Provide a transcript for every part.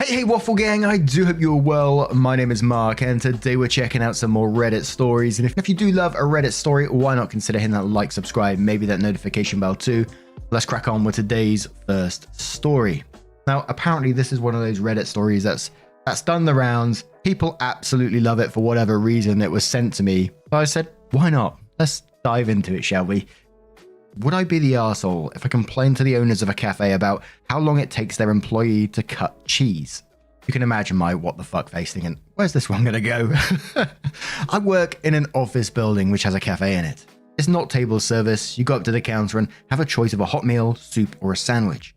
Hey Waffle Gang, I do hope you're well. My name is Mark and today we're checking out some more Reddit stories. And if you do love a Reddit story, why not consider hitting that like, subscribe, maybe that notification bell too. Let's crack on with today's first story. Now, apparently this is one of those Reddit stories that's done the rounds. People absolutely love it for whatever reason. It was sent to me. So I said, why not? Let's dive into it, shall we? Would I be the arsehole if I complained to the owners of a cafe about how long it takes their employee to cut cheese? You can imagine my what the fuck face thinking, where's this one gonna go? I work in an office building which has a cafe in it. It's not table service. You go up to the counter and have a choice of a hot meal, soup, or a sandwich.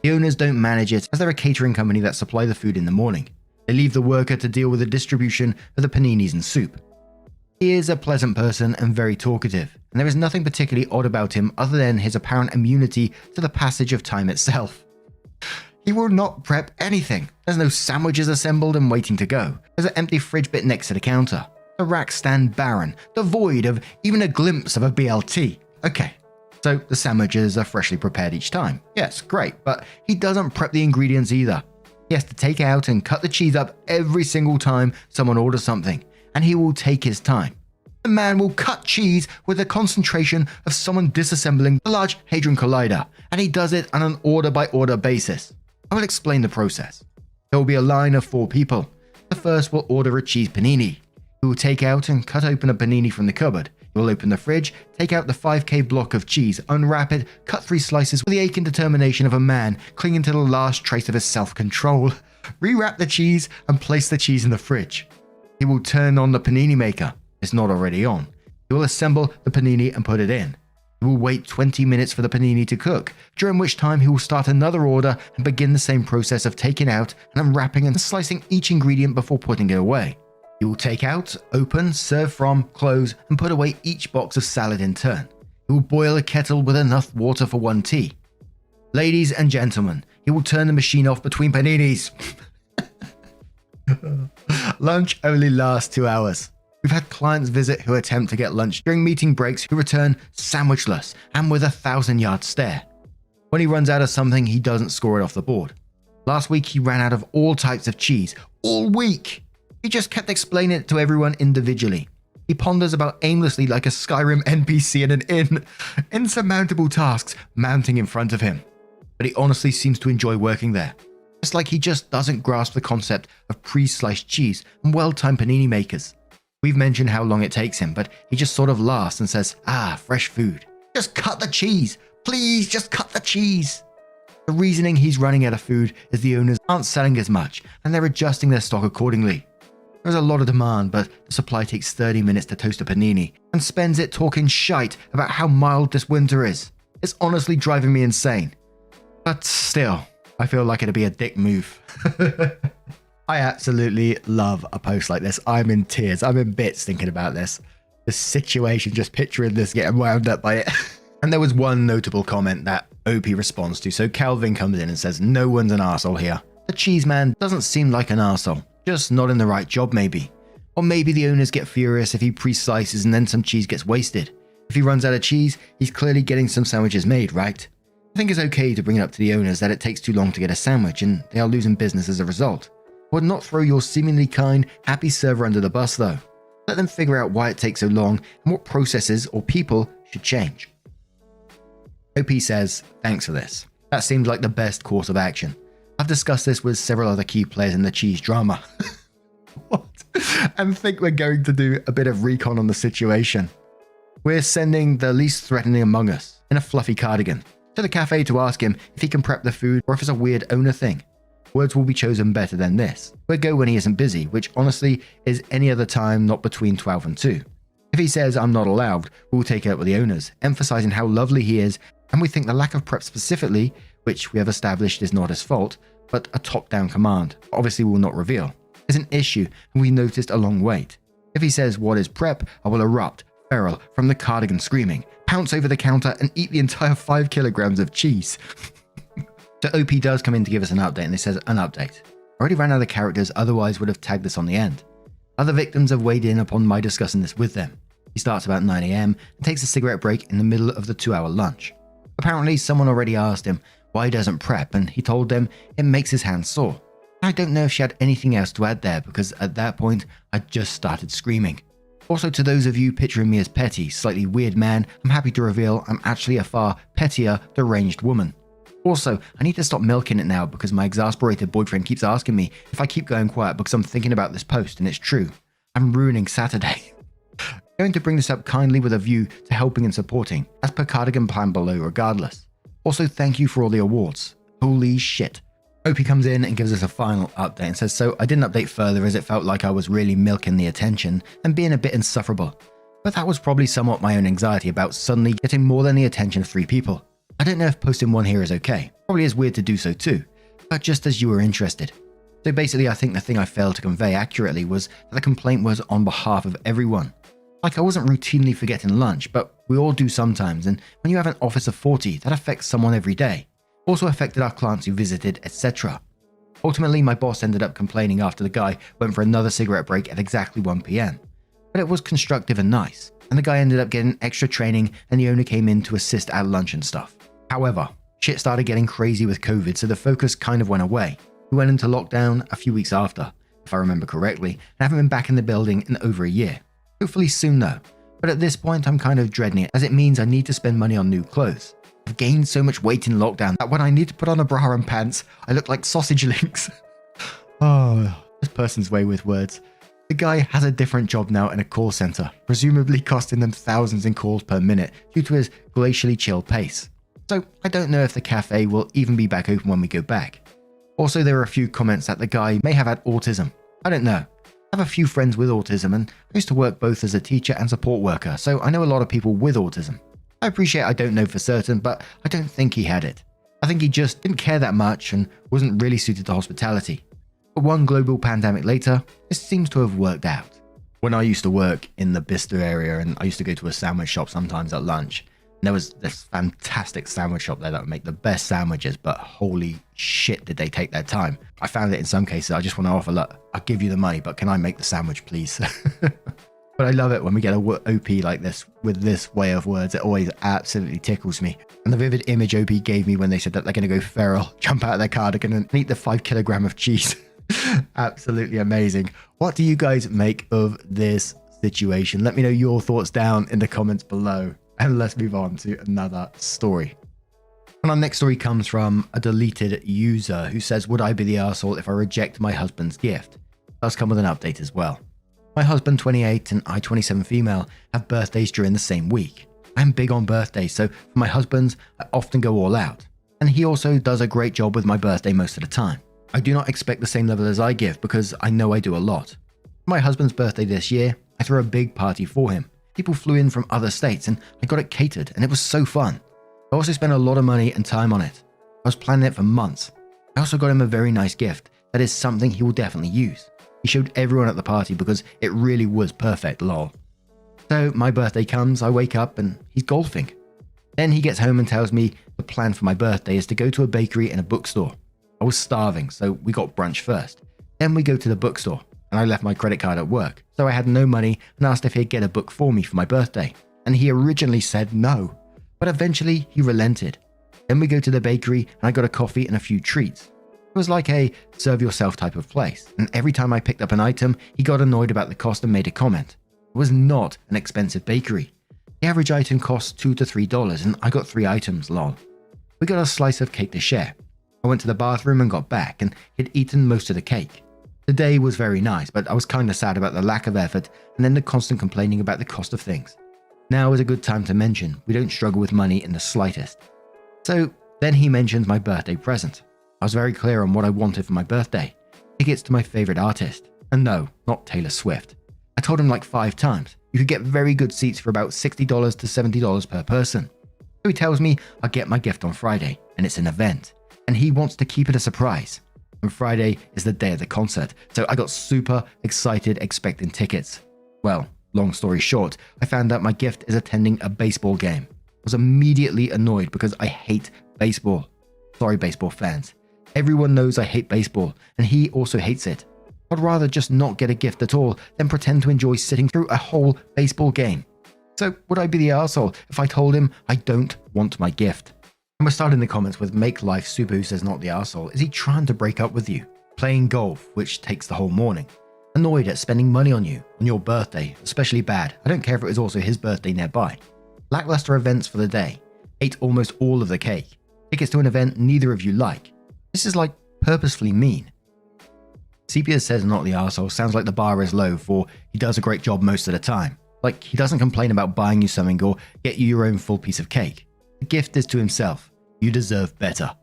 The owners don't manage it as they're a catering company that supply the food in the morning. They leave the worker to deal with the distribution of the paninis and soup. He is a pleasant person and very talkative, and there is nothing particularly odd about him other than his apparent immunity to the passage of time itself. He will not prep anything. There's no sandwiches assembled and waiting to go. There's an empty fridge bit next to the counter. The racks stand barren, devoid of even a glimpse of a BLT. Okay, so the sandwiches are freshly prepared each time. Yes, great, but he doesn't prep the ingredients either. He has to take out and cut the cheese up every single time someone orders something, and he will take his time. The man will cut cheese with the concentration of someone disassembling a large Hadron Collider, and he does it on an order-by-order basis. I will explain the process. There will be a line of 4 people. The first will order a cheese panini. He will take out and cut open a panini from the cupboard. He will open the fridge, take out the 5K block of cheese, unwrap it, cut 3 slices with the aching determination of a man clinging to the last trace of his self-control, rewrap the cheese, and place the cheese in the fridge. He will turn on the panini maker. It's not already on. He will assemble the panini and put it in. He will wait 20 minutes for the panini to cook, during which time he will start another order and begin the same process of taking out and unwrapping and slicing each ingredient before putting it away. He will take out, open, serve from, close, and put away each box of salad in turn. He will boil a kettle with enough water for 1 tea. Ladies and gentlemen, he will turn the machine off between paninis. Lunch only lasts 2 hours. We've had clients visit who attempt to get lunch during meeting breaks who return sandwichless and with a 1,000-yard stare. When he runs out of something, he doesn't score it off the board. Last week, he ran out of all types of cheese. All week! He just kept explaining it to everyone individually. He ponders about aimlessly like a Skyrim NPC in an inn, insurmountable tasks mounting in front of him. But he honestly seems to enjoy working there. It's like he just doesn't grasp the concept of pre-sliced cheese and well-timed panini makers. We've mentioned how long it takes him, but he just sort of laughs and says, fresh food. Just cut the cheese. Please, just cut the cheese. The reasoning he's running out of food is the owners aren't selling as much and they're adjusting their stock accordingly. There's a lot of demand, but the supply takes 30 minutes to toast a panini and spends it talking shite about how mild this winter is. It's honestly driving me insane. But still, I feel like it'd be a dick move. I absolutely love a post like this. I'm in tears. I'm in bits thinking about this. The situation, just picturing this getting wound up by it. And there was one notable comment that OP responds to. So Calvin comes in and says, no one's an arsehole here. The cheese man doesn't seem like an arsehole. Just not in the right job maybe. Or maybe the owners get furious if he pre-slices and then some cheese gets wasted. If he runs out of cheese, he's clearly getting some sandwiches made, right? I think it's okay to bring it up to the owners that it takes too long to get a sandwich and they are losing business as a result. Would not throw your seemingly kind, happy server under the bus though. Let them figure out why it takes so long and what processes or people should change. OP says, thanks for this. That seems like the best course of action. I've discussed this with several other key players in the cheese drama. What? And think we're going to do a bit of recon on the situation. We're sending the least threatening among us in a fluffy cardigan to the cafe to ask him if he can prep the food or if it's a weird owner thing. Words will be chosen better than this. We'll go when he isn't busy, which honestly is any other time not between 12 and 2. If he says I'm not allowed, we'll take it up with the owners, emphasizing how lovely he is, and we think the lack of prep specifically, which we have established is not his fault, but a top-down command, obviously will not reveal, is an issue and we noticed a long wait. If he says what is prep, I will erupt, feral, from the cardigan screaming, pounce over the counter and eat the entire 5 kilograms of cheese. So OP does come in to give us an update and it says an update. I already ran out of characters, otherwise would have tagged this on the end. Other victims have weighed in upon my discussing this with them. He starts about 9 AM and takes a cigarette break in the middle of the 2-hour lunch. Apparently someone already asked him why he doesn't prep and he told them it makes his hands sore. I don't know if she had anything else to add there because at that point I just started screaming. Also, to those of you picturing me as petty, slightly weird man, I'm happy to reveal I'm actually a far pettier, deranged woman. Also, I need to stop milking it now because my exasperated boyfriend keeps asking me if I keep going quiet because I'm thinking about this post, and it's true. I'm ruining Saturday. Going to bring this up kindly with a view to helping and supporting, as per cardigan plan below regardless. Also, thank you for all the awards. Holy shit. Opie comes in and gives us a final update and says, so I didn't update further as it felt like I was really milking the attention and being a bit insufferable. But that was probably somewhat my own anxiety about suddenly getting more than the attention of 3 people. I don't know if posting one here is okay. Probably is weird to do so too, but just as you were interested. So basically I think the thing I failed to convey accurately was that the complaint was on behalf of everyone. Like I wasn't routinely forgetting lunch, but we all do sometimes, and when you have an office of 40, that affects someone every day. Also affected our clients who visited, etc. Ultimately, my boss ended up complaining after the guy went for another cigarette break at exactly 1 PM. But it was constructive and nice, and the guy ended up getting extra training and the owner came in to assist at lunch and stuff. However, shit started getting crazy with COVID, so the focus kind of went away. We went into lockdown a few weeks after, if I remember correctly, and haven't been back in the building in over a year. Hopefully soon though, but at this point I'm kind of dreading it as it means I need to spend money on new clothes. I've gained so much weight in lockdown that when I need to put on a bra and pants, I look like sausage links. Oh, this person's way with words. The guy has a different job now in a call center, presumably costing them thousands in calls per minute due to his glacially chill pace. So I don't know if the cafe will even be back open when we go back. Also, there are a few comments that the guy may have had autism. I don't know. I have a few friends with autism and I used to work both as a teacher and support worker, so I know a lot of people with autism. I appreciate I don't know for certain, but I don't think he had it. I think he just didn't care that much and wasn't really suited to hospitality. But one global pandemic later, it seems to have worked out. When I used to work in the Bicester area and I used to go to a sandwich shop sometimes at lunch, and there was this fantastic sandwich shop there that would make the best sandwiches, but holy shit did they take their time. I found that in some cases I just want to offer, look, I'll give you the money, but can I make the sandwich please? But I love it when we get a OP like this with this way of words. It always absolutely tickles me. And the vivid image OP gave me when they said that they're going to go feral, jump out of their cardigan and eat the 5 kilogram of cheese. Absolutely amazing. What do you guys make of this situation? Let me know your thoughts down in the comments below. And let's move on to another story. And our next story comes from a deleted user who says, would I be the arsehole if I reject my husband's gift? Does come with an update as well. My husband, 28, and I, 27 female, have birthdays during the same week. I'm big on birthdays, so for my husband's, I often go all out. And he also does a great job with my birthday most of the time. I do not expect the same level as I give because I know I do a lot. For my husband's birthday this year, I threw a big party for him. People flew in from other states and I got it catered and it was so fun. I also spent a lot of money and time on it. I was planning it for months. I also got him a very nice gift that is something he will definitely use. He showed everyone at the party because it really was perfect, lol. So my birthday comes, I wake up and he's golfing. Then he gets home and tells me the plan for my birthday is to go to a bakery and a bookstore. I was starving, so we got brunch first. Then we go to the bookstore and I left my credit card at work. So I had no money and asked if he'd get a book for me for my birthday. And he originally said no, but eventually he relented. Then we go to the bakery and I got a coffee and a few treats. It was like a serve yourself type of place, and every time I picked up an item, he got annoyed about the cost and made a comment. It was not an expensive bakery. The average item cost $2 to $3 and I got 3 items, lol. We got a slice of cake to share. I went to the bathroom and got back and he'd eaten most of the cake. The day was very nice, but I was kinda sad about the lack of effort and then the constant complaining about the cost of things. Now is a good time to mention we don't struggle with money in the slightest. So then he mentioned my birthday present. I was very clear on what I wanted for my birthday. Tickets to my favorite artist. And no, not Taylor Swift. I told him like 5 times. You could get very good seats for about $60 to $70 per person. So he tells me I'll get my gift on Friday, and it's an event. And he wants to keep it a surprise. And Friday is the day of the concert, so I got super excited expecting tickets. Well, long story short, I found out my gift is attending a baseball game. I was immediately annoyed because I hate baseball. Sorry, baseball fans. Everyone knows I hate baseball, and he also hates it. I'd rather just not get a gift at all than pretend to enjoy sitting through a whole baseball game. So would I be the arsehole if I told him I don't want my gift? And we're starting the comments with Make Life Super, who says not the arsehole. Is he trying to break up with you? Playing golf, which takes the whole morning. Annoyed at spending money on you, on your birthday, especially bad. I don't care if it was also his birthday nearby. Lackluster events for the day. Ate almost all of the cake. Tickets to an event neither of you like. This is like purposefully mean. Sepia says not the arsehole sounds like the bar is low for he does a great job most of the time. Like he doesn't complain about buying you something or get you your own full piece of cake. The gift is to himself. You deserve better.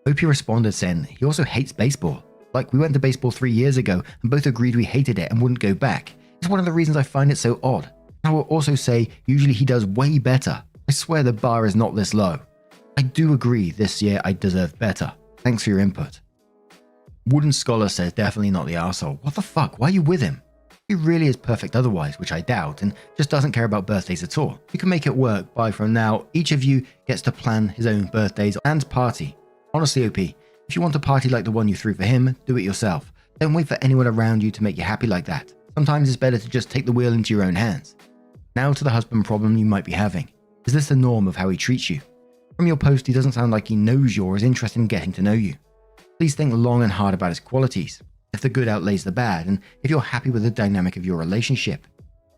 Opie responded saying he also hates baseball. Like we went to baseball 3 years ago and both agreed we hated it and wouldn't go back. It's one of the reasons I find it so odd. I will also say usually he does way better. I swear the bar is not this low. I do agree this year I deserve better. Thanks for your input. Wooden Scholar says definitely not the arsehole. What the fuck? Why are you with him? He really is perfect otherwise, which I doubt, and just doesn't care about birthdays at all. You can make it work by from now, each of you gets to plan his own birthdays and party. Honestly, OP, if you want a party like the one you threw for him, do it yourself. Don't wait for anyone around you to make you happy like that. Sometimes it's better to just take the wheel into your own hands. Now to the husband problem you might be having. Is this the norm of how he treats you? From your post, he doesn't sound like he knows you or is interested in getting to know you. Please think long and hard about his qualities. If the good outlays the bad, and if you're happy with the dynamic of your relationship.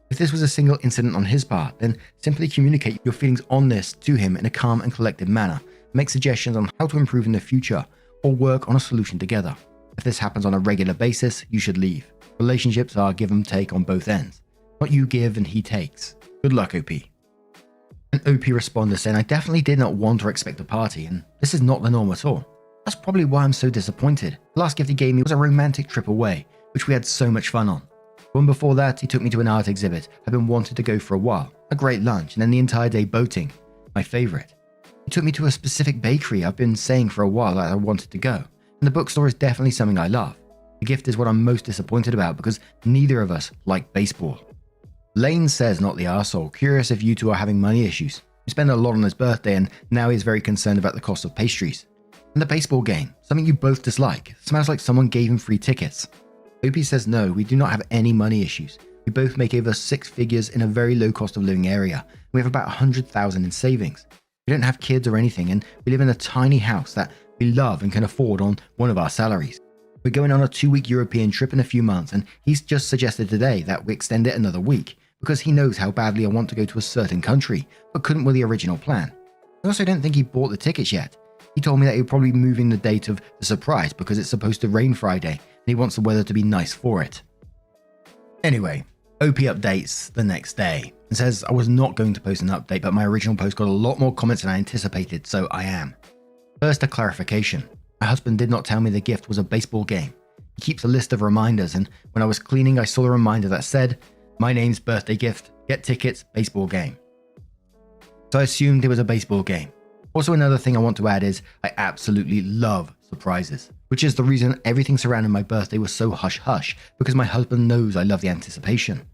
If this was a single incident on his part, then simply communicate your feelings on this to him in a calm and collected manner. Make suggestions on how to improve in the future, or work on a solution together. If this happens on a regular basis, you should leave. Relationships are give and take on both ends. Not you give and he takes. Good luck, OP. An OP responded saying, I definitely did not want or expect a party, and this is not the norm at all. That's probably why I'm so disappointed. The last gift he gave me was a romantic trip away, which we had so much fun on. One before that, he took me to an art exhibit I've been wanting to go for a while, a great lunch, and then the entire day boating, my favorite. He took me to a specific bakery I've been saying for a while that I wanted to go, and the bookstore is definitely something I love. The gift is what I'm most disappointed about because neither of us like baseball. Lane says not the arsehole, curious if you two are having money issues. We spent a lot on his birthday and now he's very concerned about the cost of pastries. And the baseball game, something you both dislike, smells like someone gave him free tickets. Opie says no, we do not have any money issues. We both make over 6 figures in a very low cost of living area. We have about 100,000 in savings. We don't have kids or anything and we live in a tiny house that we love and can afford on one of our salaries. We're going on a 2-week European trip in a few months and he's just suggested today that we extend it another week because he knows how badly I want to go to a certain country, but couldn't with the original plan. I also don't think he bought the tickets yet. He told me that he'll probably be moving the date of the surprise because it's supposed to rain Friday and he wants the weather to be nice for it. Anyway, OP updates the next day and says I was not going to post an update, but my original post got a lot more comments than I anticipated, so I am. First, a clarification. My husband did not tell me the gift was a baseball game. He keeps a list of reminders, and when I was cleaning, I saw a reminder that said, my name's birthday gift, get tickets, baseball game. So I assumed it was a baseball game. Also, another thing I want to add is I absolutely love surprises, which is the reason everything surrounding my birthday was so hush-hush, because my husband knows I love the anticipation.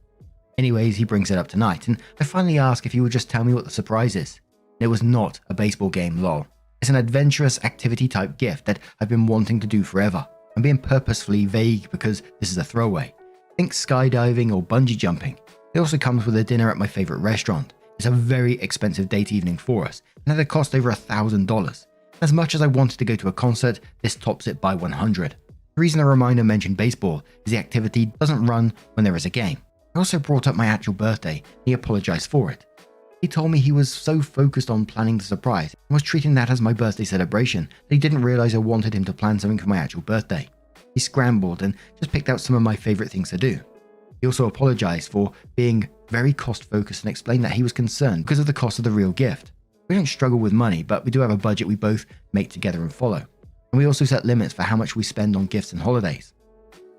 Anyways, he brings it up tonight, and I finally ask if he would just tell me what the surprise is. And it was not a baseball game, lol. It's an adventurous activity type gift that I've been wanting to do forever. I'm being purposefully vague because this is a throwaway. Think skydiving or bungee jumping. It also comes with a dinner at my favorite restaurant. It's a very expensive date evening for us, and had a cost over $1,000. As much as I wanted to go to a concert, this tops it by 100. The reason the reminder mentioned baseball is the activity doesn't run when there is a game. I also brought up my actual birthday, and he apologized for it. He told me he was so focused on planning the surprise and was treating that as my birthday celebration that he didn't realize I wanted him to plan something for my actual birthday. He scrambled and just picked out some of my favorite things to do. He also apologized for being very cost focused and explained that he was concerned because of the cost of the real gift. We don't struggle with money, but we do have a budget we both make together and follow. And we also set limits for how much we spend on gifts and holidays.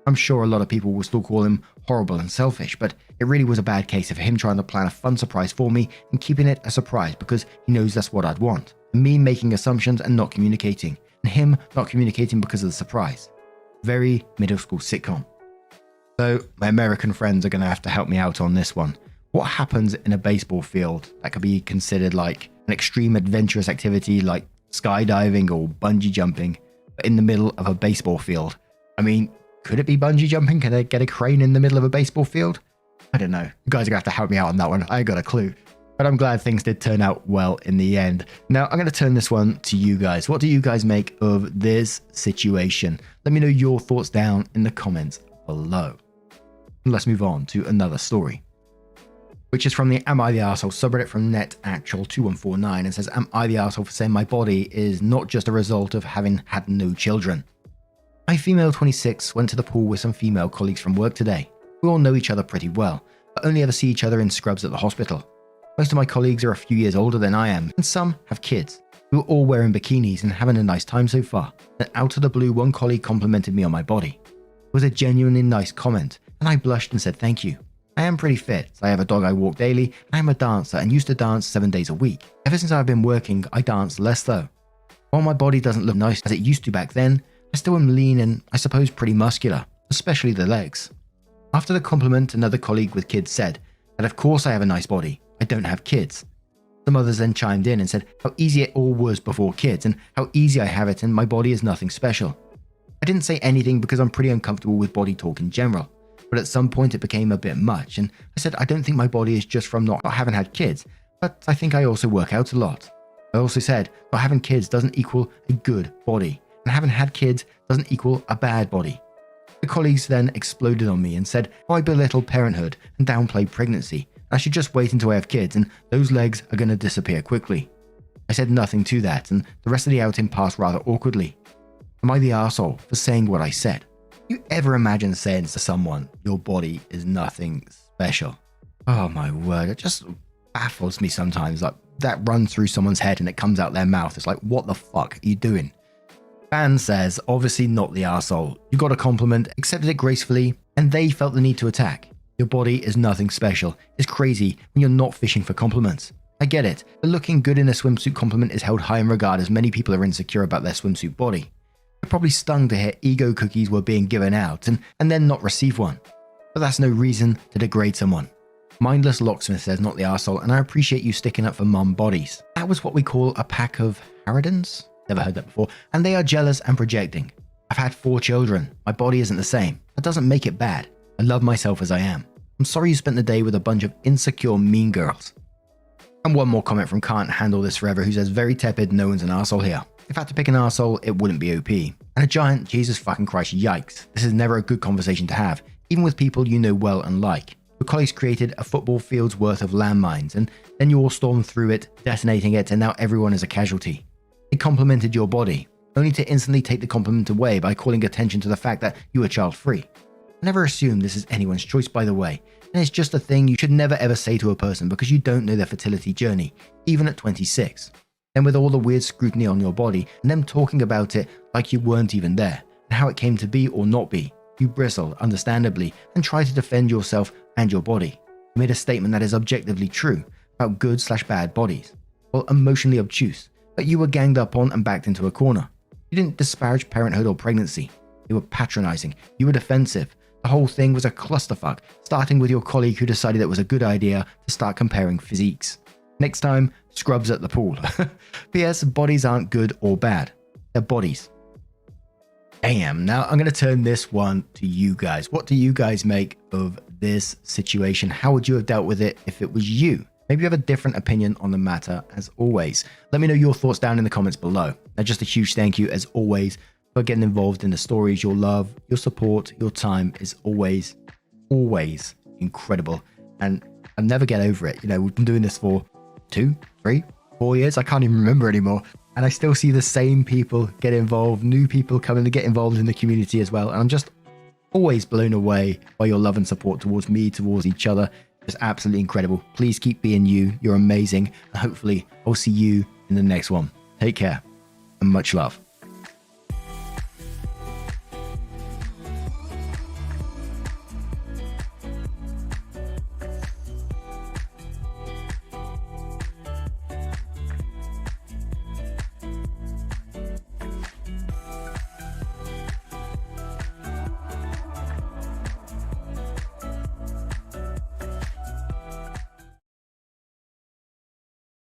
I'm sure a lot of people will still call him horrible and selfish, but it really was a bad case of him trying to plan a fun surprise for me and keeping it a surprise because he knows that's what I'd want. And me making assumptions and not communicating, and him not communicating because of the surprise. Very middle school sitcom. So my American friends are going to have to help me out on this one. What happens in a baseball field that could be considered like an extreme adventurous activity like skydiving or bungee jumping, but in the middle of a baseball field? I mean, could it be bungee jumping? Can they get a crane in the middle of a baseball field? I don't know. You guys are going to have to help me out on that one. I ain't got a clue. But I'm glad things did turn out well in the end. Now, I'm going to turn this one to you guys. What do you guys make of this situation? Let me know your thoughts down in the comments below. And let's move on to another story, which is from the Am I the Arsehole subreddit from NetActual2149 and says, am I the arsehole for saying my body is not just a result of having had no children? My female 26 went to the pool with some female colleagues from work today. We all know each other pretty well, but only ever see each other in scrubs at the hospital. Most of my colleagues are a few years older than I am, and some have kids. We were all wearing bikinis and having a nice time so far. Then out of the blue, one colleague complimented me on my body. It was a genuinely nice comment, and I blushed and said thank you. I am pretty fit. I have a dog I walk daily. I am a dancer and used to dance 7 days a week. Ever since I've been working, I dance less though. While my body doesn't look nice as it used to back then, I still am lean and I suppose pretty muscular, especially the legs. After the compliment, another colleague with kids said that of course I have a nice body. I don't have kids. Some others then chimed in and said how easy it all was before kids and how easy I have it and my body is nothing special. I didn't say anything because I'm pretty uncomfortable with body talk in general, but at some point it became a bit much and I said I don't think my body is just from not having had kids, but I think I also work out a lot. I also said not having kids doesn't equal a good body and having had kids doesn't equal a bad body. The colleagues then exploded on me and said I belittle parenthood and downplay pregnancy. I should just wait until I have kids and those legs are going to disappear quickly. I said nothing to that and the rest of the outing passed rather awkwardly. Am I the arsehole for saying what I said? You ever imagine saying to someone, your body is nothing special? Oh my word, it just baffles me sometimes. Like that runs through someone's head and it comes out their mouth. It's like, what the fuck are you doing? Fan says, obviously not the arsehole. You got a compliment, accepted it gracefully, and they felt the need to attack. Your body is nothing special. It's crazy when you're not fishing for compliments. I get it, but looking good in a swimsuit compliment is held high in regard as many people are insecure about their swimsuit body. It probably stung to hear ego cookies were being given out and then not receive one. But that's no reason to degrade someone. Mindless Locksmith says not the arsehole, and I appreciate you sticking up for mum bodies. That was what we call a pack of harridans? Never heard that before. And they are jealous and projecting. I've had 4 children. My body isn't the same. That doesn't make it bad. I love myself as I am. I'm sorry you spent the day with a bunch of insecure mean girls. And one more comment from Can't Handle This Forever who says, very tepid, no one's an arsehole here. If I had to pick an arsehole, it wouldn't be OP. And a giant, Jesus fucking Christ, yikes. This is never a good conversation to have, even with people you know well and like. Your colleagues created a football field's worth of landmines, and then you all stormed through it, detonating it, and now everyone is a casualty. They complimented your body, only to instantly take the compliment away by calling attention to the fact that you are child-free. Never assume this is anyone's choice, by the way, and it's just a thing you should never ever say to a person because you don't know their fertility journey, even at 26. Then with all the weird scrutiny on your body and them talking about it like you weren't even there, and how it came to be or not be, you bristle, understandably, and try to defend yourself and your body. You made a statement that is objectively true about good/bad bodies, well, emotionally obtuse, but you were ganged up on and backed into a corner. You didn't disparage parenthood or pregnancy. You were patronizing. You were defensive. The whole thing was a clusterfuck, starting with your colleague who decided it was a good idea to start comparing physiques. Next time, scrubs at the pool. P.S. Bodies aren't good or bad. They're bodies. Damn, now I'm going to turn this one to you guys. What do you guys make of this situation? How would you have dealt with it if it was you? Maybe you have a different opinion on the matter as always. Let me know your thoughts down in the comments below. And just a huge thank you as always for getting involved in the stories. Your love, your support, your time is always incredible. And I never get over it. You know, we've been doing this for 2, 3, 4 years. I can't even remember anymore. And I still see the same people get involved, new people coming to get involved in the community as well. And I'm just always blown away by your love and support towards me, towards each other. It's absolutely incredible. Please keep being you. You're amazing. And hopefully I'll see you in the next one. Take care and much love.